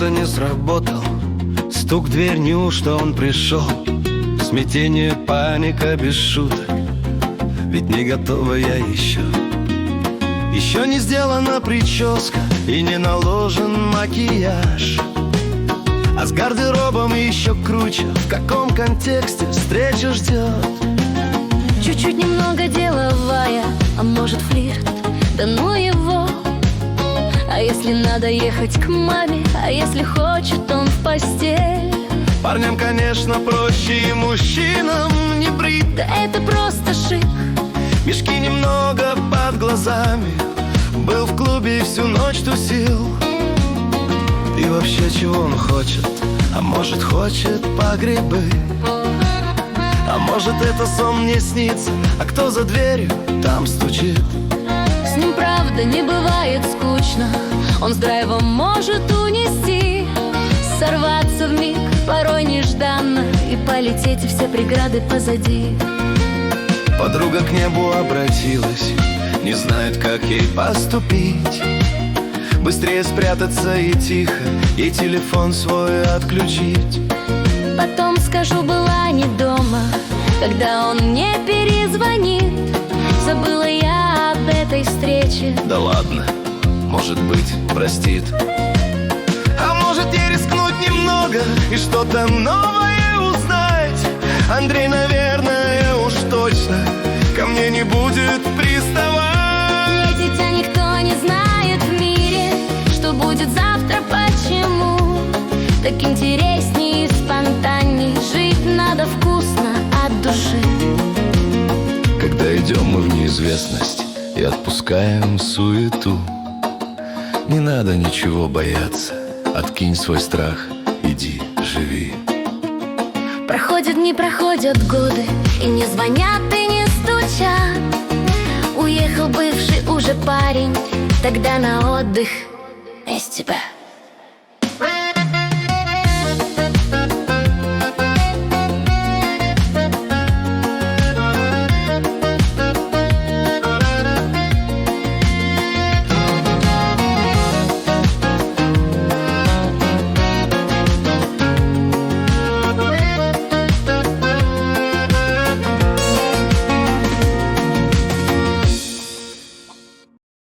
что-то не сработал. Стук в дверь, неужто он пришел? Смятение, паника, без шуток. Ведь не готова я еще. Еще не сделана прическа и не наложен макияж. А с гардеробом еще круче. В каком контексте встреча ждет? Чуть-чуть немного деловая, а может флирт, да ну его. А если надо ехать к маме, а если хочет он в постель? Парням, конечно, проще, и мужчинам не брить. Да это просто шик. Мешки немного под глазами. Был в клубе и всю ночь тусил. И вообще, чего он хочет? А может, хочет по грибы? А может, это сон мне снится? А кто за дверью там стучит? С ним правда не бывает скучно. Он с драйвом может унести, сорваться вмиг, порой нежданно, и полететь, и все преграды позади. Подруга к небу обратилась, не знает, как ей поступить. Быстрее спрятаться и тихо, и телефон свой отключить. Потом скажу, была не дома, когда он мне перезвонит. Забыла я об этой встрече. Да ладно, может быть, простит. А может, не рискнуть немного и что-то новое узнать? Андрей, наверное, уж точно ко мне не будет приставать. Ведь а никто не знает в мире, что будет завтра, почему. Так интересней и спонтанней, жить надо вкусно от души. Когда идем мы в неизвестность и отпускаем суету, не надо ничего бояться, откинь свой страх, иди, живи. Проходят дни, проходят годы, и не звонят, и не стучат. Уехал бывший уже парень, тогда на отдых без тебя.